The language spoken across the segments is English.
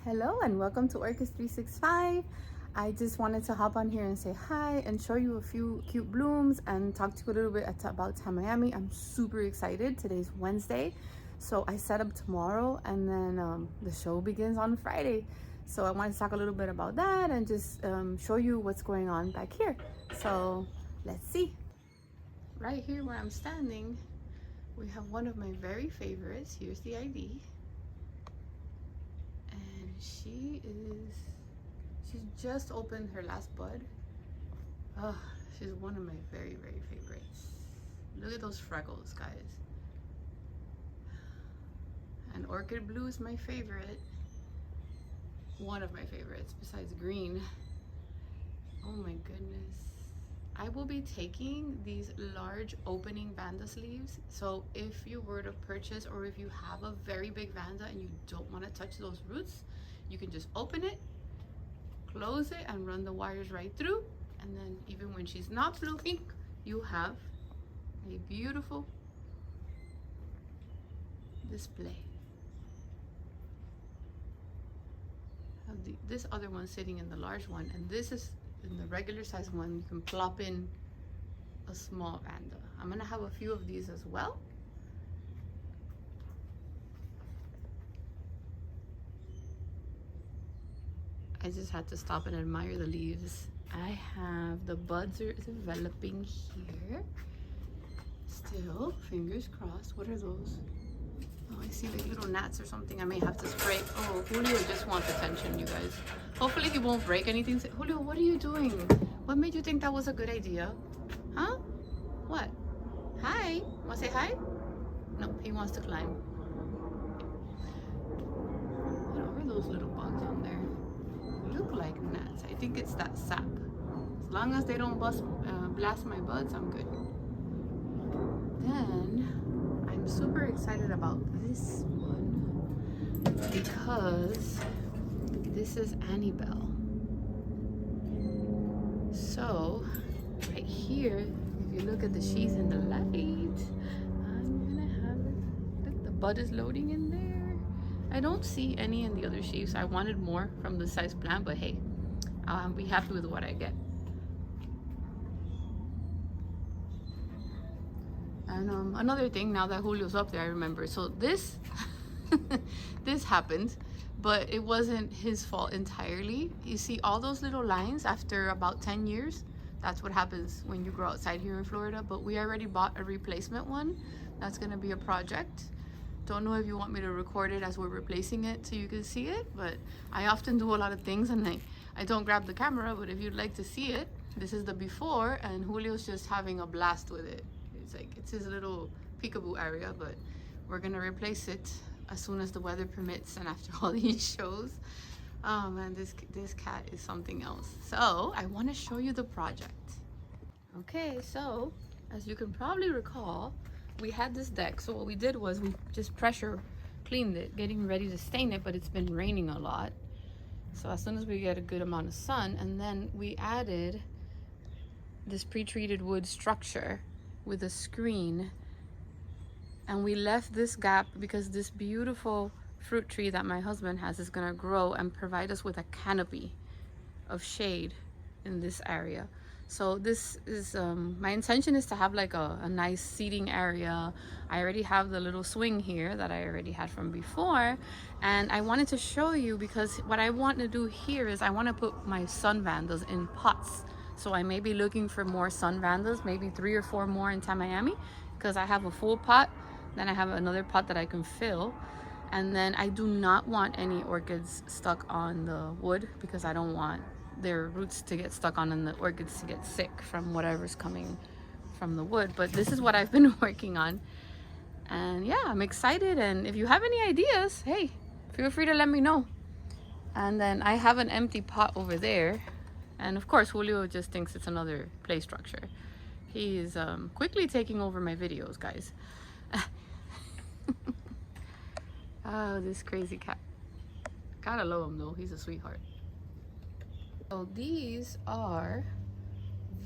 Hello and welcome to Orchids 365. I just wanted to hop on here and say hi and show you a few cute blooms and talk to you a little bit about Miami. I'm super excited. Today's Wednesday, so I set up tomorrow and then the show begins on Friday. So I wanted to talk a little bit about that and just show you what's going on back here. So let's see. Right here where I'm standing, we have one of my very favorites. Here's the ID. She's just opened her last bud. Oh, she's one of my very favorites. Look at those freckles, guys. And orchid blue is my favorite. One of my favorites besides green. Oh my goodness. I will be taking these large opening vanda sleeves. So if you were to purchase, or if you have a very big vanda and you don't want to touch those roots, you can just open it, close it, and run the wires right through. And then even when she's not blooming, you have a beautiful display. This other one sitting in the large one, and this is in the regular size one. You can plop in a small vanda. I'm gonna have a few of these as well. I just had to stop and admire the leaves. I have the buds are developing here. Still, fingers crossed. What are those? Oh, I see like little gnats or something. I may have to spray. Oh, Julio just wants attention, you guys. Hopefully he won't break anything. Julio, what are you doing? What made you think that was a good idea? Huh? What? Hi? Want to say hi? No, he wants to climb. What are those little bugs on there? Look like gnats. I think it's that sap. As long as they don't blast my buds, I'm good. Then I'm super excited about this one because this is Annabelle. So right here, if you look at the sheath in the light, I'm gonna have it. Look, the bud is loading in there. I don't see any in the other sheaths. I wanted more from the size plant, but hey, I'll be happy with what I get. And another thing, now that Julio's up there, I remember. So this, this happened, but it wasn't his fault entirely. You see all those little lines after about 10 years? That's what happens when you grow outside here in Florida. But we already bought a replacement one. That's gonna be a project. Don't know if you want me to record it as we're replacing it so you can see it, but I often do a lot of things and I don't grab the camera. But if you'd like to see it, this is the before, and Julio's just having a blast with it. It's his little peekaboo area, but we're gonna replace it as soon as the weather permits and after all these shows. Oh man, this cat is something else. So I want to show you the project. Okay, so as you can probably recall, we had this deck. So what we did was we just pressure cleaned it, getting ready to stain it, but it's been raining a lot. So as soon as we get a good amount of sun, and then we added this pre-treated wood structure with a screen, and we left this gap because this beautiful fruit tree that my husband has is gonna grow and provide us with a canopy of shade in this area. So this is my intention is to have like a nice seating area. I already have the little swing here that I already had from before, and I wanted to show you because what I want to do here is I want to put my sun vandas in pots. So I may be looking for more sun vandas, maybe 3 or 4 more in Miami, because I have a full pot, then I have another pot that I can fill. And then I do not want any orchids stuck on the wood because I don't want their roots to get stuck on and the orchids to get sick from whatever's coming from the wood. But this is what I've been working on, and yeah, I'm excited. And if you have any ideas, hey, feel free to let me know. And then I have an empty pot over there, and of course Julio just thinks it's another play structure. He is quickly taking over my videos, guys. Oh, this crazy cat. Gotta love him though, he's a sweetheart. So these are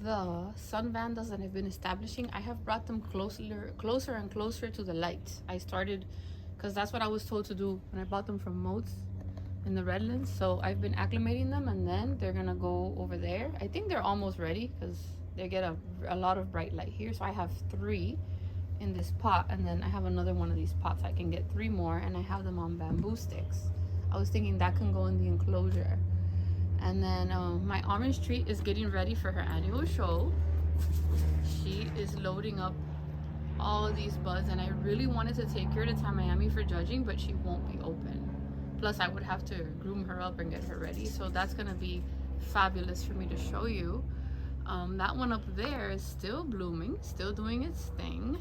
the sun vandas that I've been establishing. I have brought them closer and closer to the light. I started, because that's what I was told to do when I bought them from Moats. in the redlands. So I've been acclimating them, and then they're gonna go over there. I think they're almost ready because they get a lot of bright light here. So I have 3 in this pot, and then I have another one of these pots. I can get 3 more, and I have them on bamboo sticks. I was thinking that can go in the enclosure. And then my orange tree is getting ready for her annual show. She is loading up all of these buds, and I really wanted to take her to Miami for judging, but she won't be open. Plus I would have to groom her up and get her ready, so that's gonna be fabulous for me to show you. That one up there is still blooming, still doing its thing.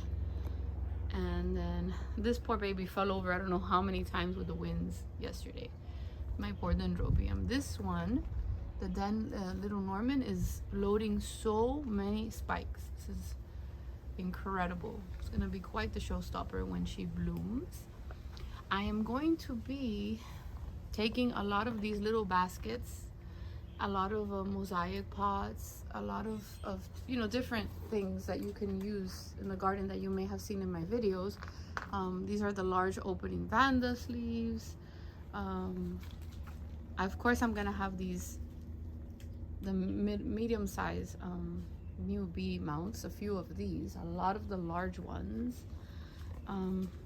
And then this poor baby fell over I don't know how many times with the winds yesterday. My poor dendrobium. This one, the little Norman, is loading so many spikes. This is incredible. It's gonna be quite the showstopper when she blooms. I am going to be taking a lot of these little baskets, a lot of mosaic pots, a lot of you know, different things that you can use in the garden that you may have seen in my videos. These are the large opening vanda sleeves. Of course I'm gonna have these, the medium size new bee mounts, a few of these, a lot of the large ones,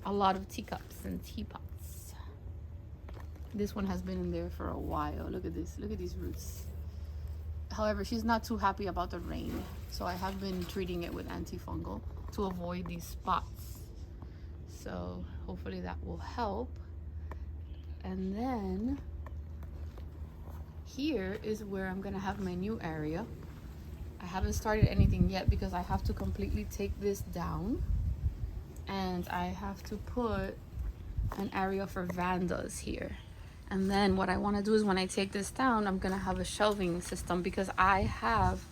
a lot of teacups and teapots. This one has been in there for a while. Look at this, look at these roots. However, she's not too happy about the rain, so I have been treating it with antifungal to avoid these spots. So hopefully that will help. And then here is where I'm gonna have my new area. I haven't started anything yet because I have to completely take this down, and I have to put an area for vandas here. And then what I want to do is when I take this down, I'm gonna have a shelving system, because I have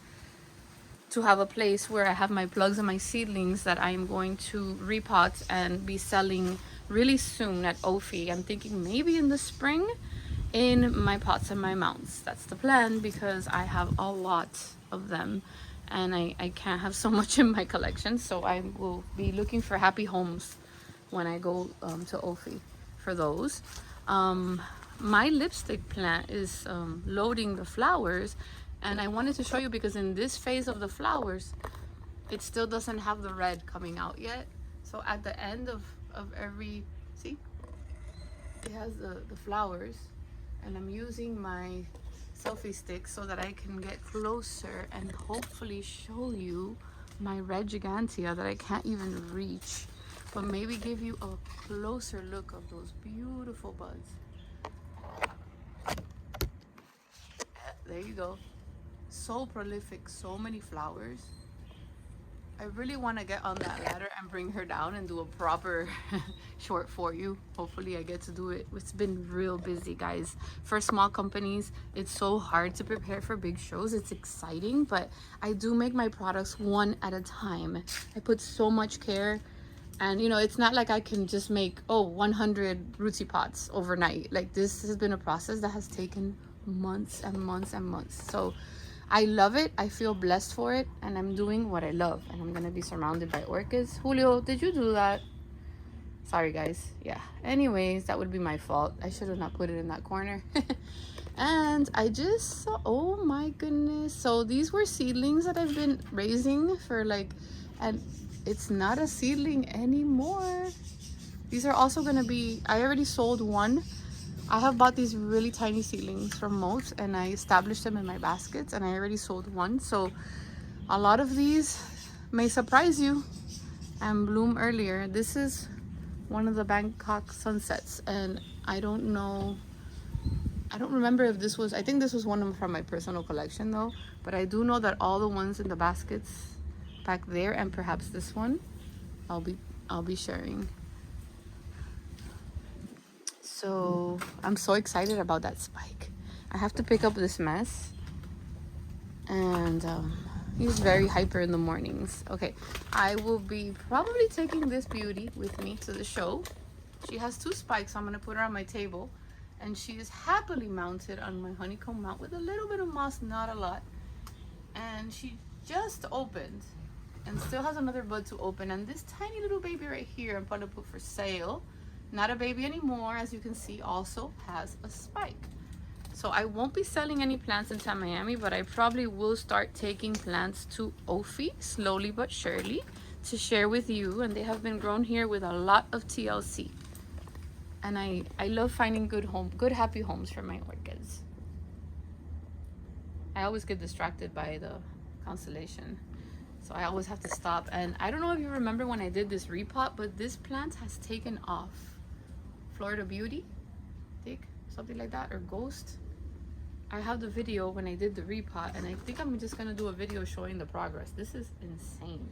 to have a place where I have my plugs and my seedlings that I am going to repot and be selling really soon at Ophi. I'm thinking maybe in the spring in my pots and my mounts. That's the plan, because I have a lot of them and I can't have so much in my collection. So I will be looking for happy homes when I go to Ophi for those. My lipstick plant is loading the flowers, and I wanted to show you because in this phase of the flowers it still doesn't have the red coming out yet. So at the end of every, see, it has the flowers, and I'm using my selfie stick so that I can get closer and hopefully show you my red gigantea that I can't even reach, but maybe give you a closer look of those beautiful buds. There you go. So prolific, so many flowers. I really want to get on that ladder and bring her down and do a proper short for you. Hopefully I get to do it. It's been real busy, guys. For small companies, it's so hard to prepare for big shows. It's exciting, but I do make my products one at a time. I put so much care, and you know, it's not like I can just make 100 rootsy pots overnight. Like, this has been a process that has taken months and months and months. So I love it. I feel blessed for it, and I'm doing what I love, and I'm gonna be surrounded by orchids. Julio, did you do that? Sorry, guys. Yeah, anyways, that would be my fault. I should have not put it in that corner. And I just saw, oh my goodness, so these were seedlings that I've been raising for like, and it's not a seedling anymore. These are also gonna be, I already sold one. I have bought these really tiny seedlings from Moats, and I established them in my baskets, and I already sold one. So a lot of these may surprise you and bloom earlier. This is one of the Bangkok sunsets, and I don't know, I don't remember if this was, I think this was one from my personal collection though, but I do know that all the ones in the baskets back there, and perhaps this one, I'll be sharing. So I'm so excited about that spike. I have to pick up this mess, and he's very hyper in the mornings. Okay, I will be probably taking this beauty with me to the show. She has 2 spikes, so I'm gonna put her on my table, and she is happily mounted on my honeycomb mount with a little bit of moss, not a lot. And she just opened and still has another bud to open. And this tiny little baby right here, I'm gonna put for sale. not a baby anymore, as you can see, also has a spike. So I won't be selling any plants in Miami, but I probably will start taking plants to Ophi slowly but surely to share with you. And they have been grown here with a lot of TLC. And I love finding good happy homes for my orchids. I always get distracted by the constellation, so I always have to stop. And I don't know if you remember when I did this repot, but this plant has taken off. Florida Beauty, I think, something like that, or Ghost. I have the video when I did the repot, and I think I'm just gonna do a video showing the progress. This is insane.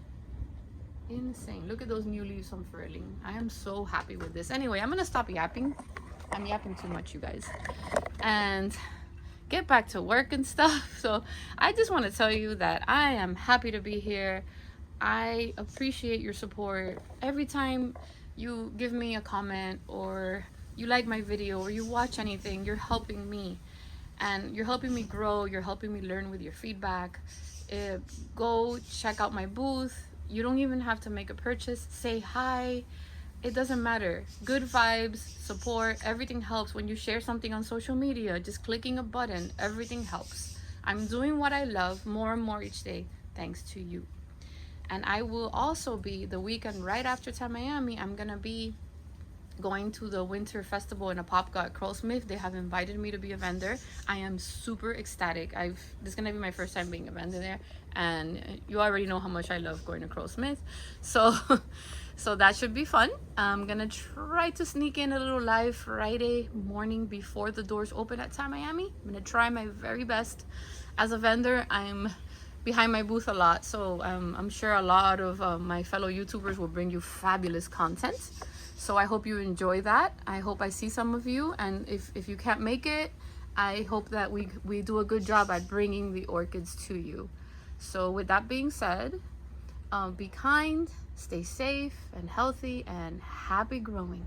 Insane. Look at those new leaves unfurling. I am so happy with this. Anyway, I'm gonna stop yapping. I'm yapping too much, you guys, and get back to work and stuff. So I just want to tell you that I am happy to be here. I appreciate your support. Every time you give me a comment, or you like my video, or you watch anything, you're helping me, and you're helping me grow. You're helping me learn with your feedback. Go check out my booth. You don't even have to make a purchase. Say hi. It doesn't matter. Good vibes, support, everything helps. When you share something on social media, just clicking a button, everything helps. I'm doing what I love more and more each day, thanks to you. And I will also be, the weekend right after Miami, I'm gonna be going to the winter festival in Apopka at Crowsmith. They have invited me to be a vendor. I am super ecstatic. This is gonna be my first time being a vendor there, and you already know how much I love going to Crowsmith. So so that should be fun. I'm gonna try to sneak in a little live Friday morning before the doors open at Miami. I'm gonna try my very best. As a vendor, I'm behind my booth a lot, so I'm sure a lot of my fellow YouTubers will bring you fabulous content. So I hope you enjoy that. I hope I see some of you, and if you can't make it, I hope that we do a good job at bringing the orchids to you. So with that being said, be kind, stay safe and healthy, and happy growing.